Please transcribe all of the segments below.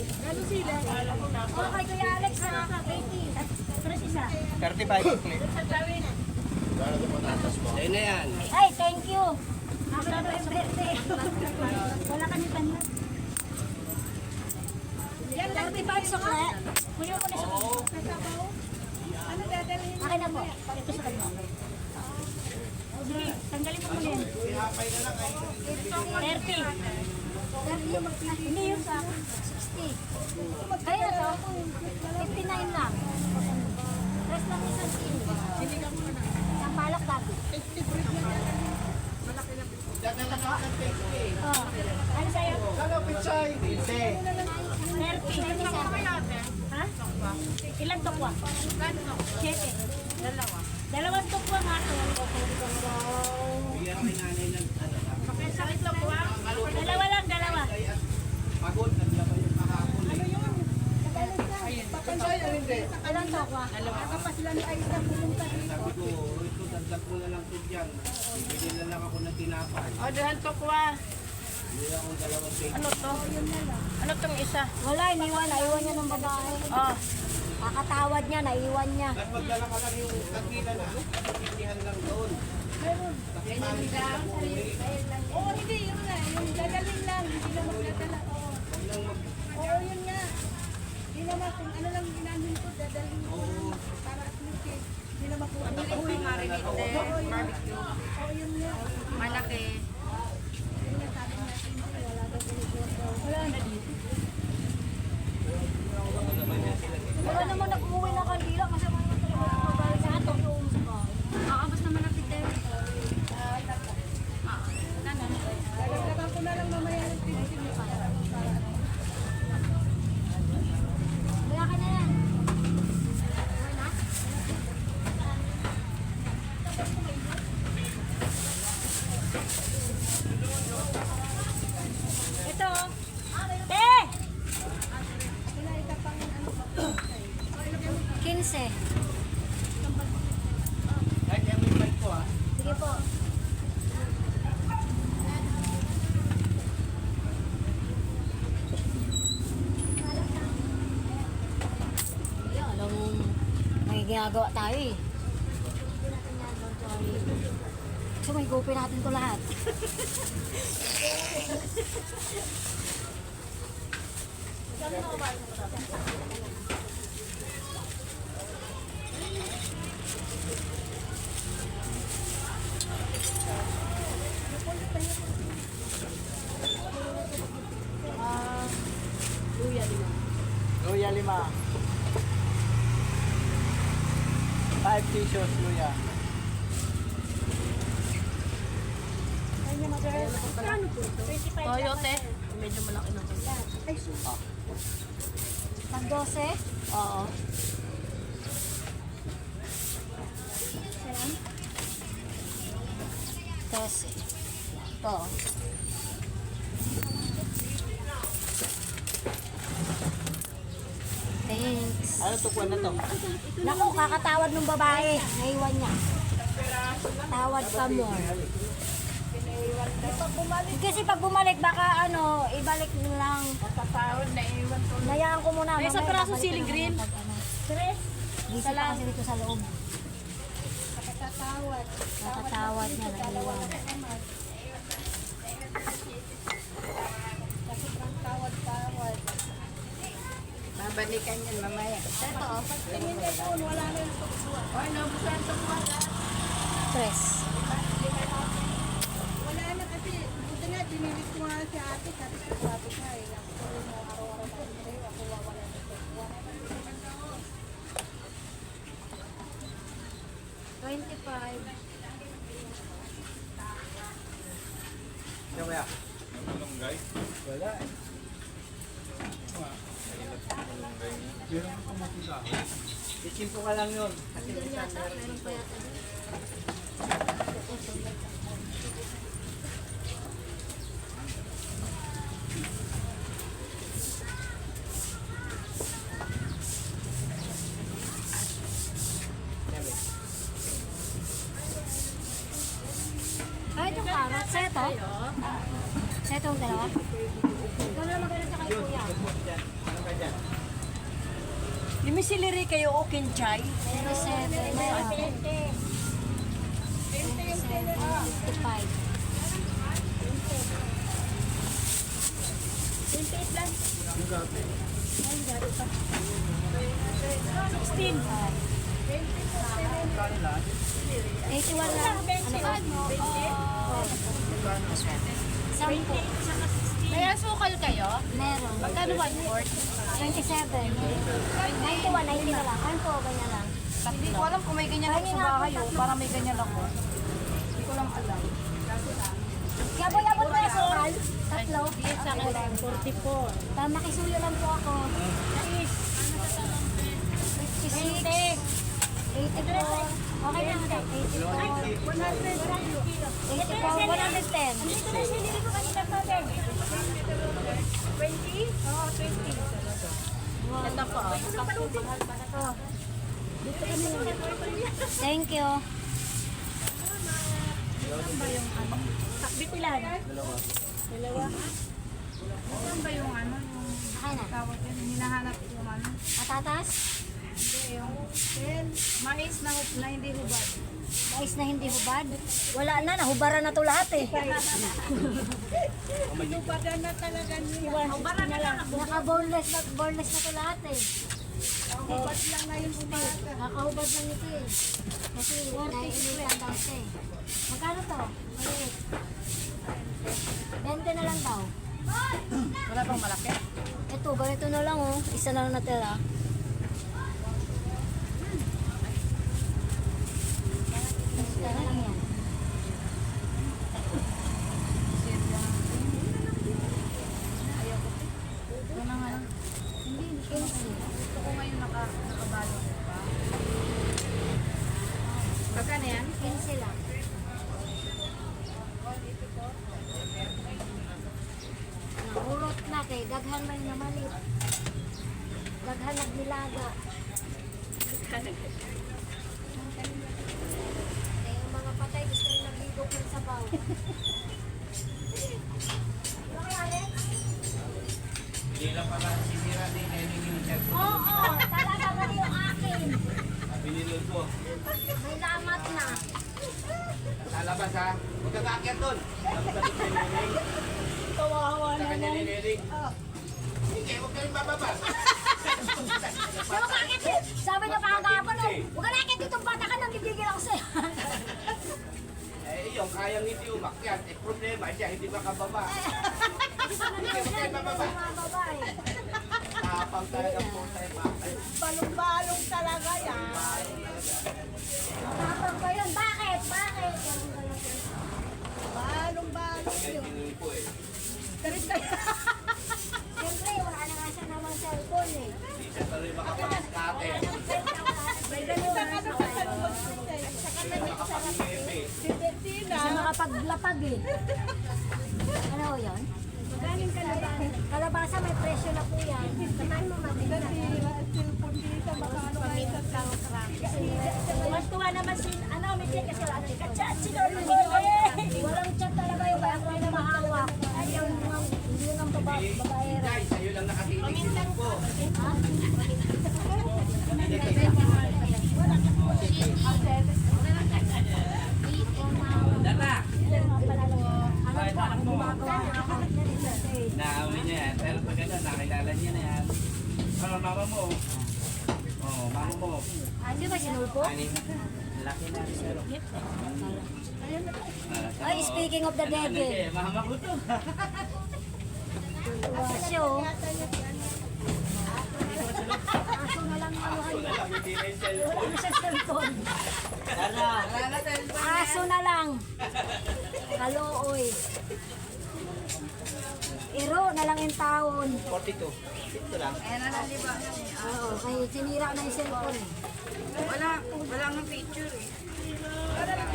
Gano'n sila? Okay, Kuya Alex, 80. Fresh isa. 35 plate. Ayun na yan. Ay, thank you. Happy birthday. Wala ka ni Tanya. Yan, 35 sukle. Kuya mo na sukle. Ano dadalhin? Akin na po. Ito sa kanya. Sige, tanggalin mo muna yan. 30. 30. Hindi yung sa akin. 60. Kaya to, 59 lang. Rest lang isang kilo. Sinigang mo na. Ang palak bago. Dadala ka ng 50. Oh. Ano sa'yo? Ano, pichay? 30. Ha? Ilang tukwa? 7. Dalawang tukwa nga to. Bigyan kay nanay ng ano. Sakit tukwa? Dalawa lang, dalawa. Pagod, naglabay yung kahapon. Ano yun? Pichay, ano hindi? Ilang tukwa? Dalawa. Sabi ko, ito, dagdag ko na lang ito dyan. Bibili na lang ako ng tinapay. O, dahan to kuha. Bibili ako ng 2 cake. Ano to? Ano tong isa? Wala, iniwan. Naiwan niya ng babae. Oh, Kakatawad niya, naiwan niya. At magdala ka lang yung kagila na, pipilihan lang doon. Kasi mali sila umuwi. Oo, hindi. Yun nga. Yung dadalhin lang. Hindi lang magdadala. Oo. Huwag nang Oo, yun nga. Hindi naman kung ano lang ginanhin ko, dadalhin ko lang. Para at least eh. Hindi naman kung ano. uy, marinate. Barbecue. Oo, yun nga. Malaki. Yun nga, sabi natin, wala daw pinigurdo. Wala na dito. Wala naman nag-uwi na kandila kasi mga talaga mabalik sa ato yung sa bahay. Kakabas naman ang pite. Dagdagan ko na lang mamaya ng 50 para. Kaya ka na yan. Okay na? Ito. Te! 15. Ay, kaya may bike ko ah. Sige po. Ayun, alam mo, may ginagawa tayo eh. So may gupin natin to lahat. Luya 5. 5 tissues, luya. Toyote. Medyo malaki na. Tag 12. Oo. Ayan. 13. Ito. Thanks. Ano tukwan na to? Naku, kakatawad ng babae. Naiwan niya. Tawad ka mo. Kasi pag bumalik, baka ano, ibalik lang. Kakatawad na iwan ko. Nayaan ko muna. May isang mamaya piraso babalik siling ko green. naman pag ano. Tres. Busy pa kasi dito sa loob. Kakatawad niya, naiwan. Babalikan yan mamaya. Ito, oh. Tingin ka doon, wala na yung tukwa. Ay, nabusan tukwa. Tres. Wala na kasi, buti nga, dinilis ko nga si ate. Sabi ko, sabi ka eh. Ako mo araw-araw pa rin sa'yo. Ako wala na tukwa. 25. Yan kaya? Wala eh. Isimpo ka lang yun. Doon yata, meron pa yata doon. Ay, itong carrot. Seto? Seto ang dalawa? Ikaw na maganda sa kay kuya. Limisiliri kayo o kinchay? 07, meron. 55. 28 lang. 81 lang. Ano ba? Sampo. May asukal kayo? Meron. Magkano 1/4? 27. 91, 90 na lang. Ano po, ganyan lang. Hindi ko alam kung may ganyan ako sa bahay o para may ganyan ako. Hindi ko lang alam. Yabot-yabot mo yung sukal. Tatlo. Yes, sa akin 44. Makisuyo lang po ako. 56. 84. Okay na. 84. 84. 110. Dito na sinili ko kanina pa din. 20? Oo, 20. Ito po. Ito. Dito kami. Thank you. Bitilan. Dalawa. Saan ba yung ano? Yung Okay na. tawag yun? Hinahanap yung ano? Patatas. Hindi, yung mais na hindi hubad. Mais na hindi hubad. Wala na. Nahubaran na to lahat eh. Inubadan na talaga niya. Hubaran na lang. Naka-boneless na to lahat eh. Hubad lang na yung umaga. Nakahubad lang ito eh. Kasi naiinitan daw siya eh. Magkano to? Maliit. 20 na lang daw. Wala bang malaki? Ito, ganito na lang oh. Isa na lang natira. Isa na lang yan. Ito na nga lang. Hindi, 15. Gusto ko ngayon nakabalo. Pagkano yan? 15 lang. Nahurot na kay daghan man na malit. Daghan nagnilaga. Eh, yung mga patay gusto rin naglibog ng sabaw. Okay, Alex? Hindi lang pala sinira din yung cellphone. Oo, talaga mali yung akin. Binilod ko. May lamat na. Lalabas ha. Huwag kang aakyat doon. Labas ka ni Neneng. Kawawa Sa kanya ni Neneng. Sige, huwag kayong bababa. Sabi niya pa kahapon, oh, huwag ka nakit ditong bata ka nang gigigil ako sa'yo. Eh, yung kayang hindi umakyat. Eh, problema siya, hindi makababa. Sige, huwag kayong bababa. Bumababa eh. Tapang talaga po tayo bakit. Balong-balong talaga yan. Tapang ko yun. Bakit? Bakit? Balong-balong yun. Ganyan po eh. Siyempre, wala na nga siya namang cellphone eh. Hindi siya tuloy makapag-skate. May ganun na Ano pa sa loob ko sa'yo? Hindi makapag-ngebe. Si Bettina. Kasi makapaglapag eh. Ano ho yun? Magaling kalabasa. Kalabasa may presyo na po yan. Samahan mo matigas. Natira at cellphone dito. Makano kayo sa Tuwa naman si, ano, Michi, kasi wala si Katsa, si Lolo Walang chat talaga yung kaya ko na mahawak. Ayaw nang hindi nang babaera. Guys, sa'yo lang nakatitig po. Dala! Naamoy niya yan. Pero pag ano, nakilala niya na yan. Mama mo. Oh, mama mo. Hindi ba sinulpo? Laki na rin sir. Ay, speaking of the devil. Mama ko to. Wasyo. Aso na lang ano Ako na lang, hindi na yung cellphone. Ano sa cellphone? Dala! Wala na cellphone. Aso na lang. Kalooy. Iro na lang yung taon. 42. Ito lang. Oo, kaya sinira na yung cellphone eh. Wala nga picture eh.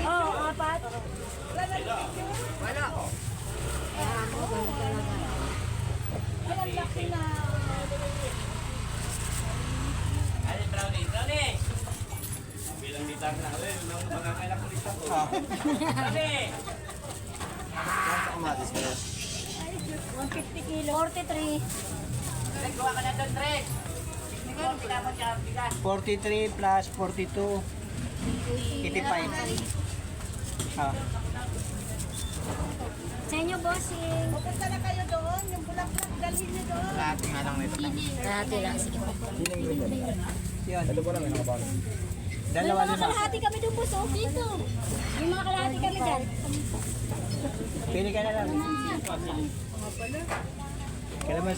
Oo, apat. Wala. Kaya ako, ganun talaga. Ang laki na. Ay, brownie, brownie! Bilang gitar na. Uy, mga kailakulis ako. Brownie! 150 kilo. 43. Trek, gawa ka na doon, Trek! dapat siya bigas. 43 plus 42. 85. Ah. Sa inyo, bossing. Pupunta na kayo doon, yung bulaklak, dalhin niyo doon. Dati lang, sige po. Yan. May Dalawa mga lima. kalahati kami doon, boss. Oh. Dito. May mga kalahati kami dyan. Pili ka na lang. Kailan mas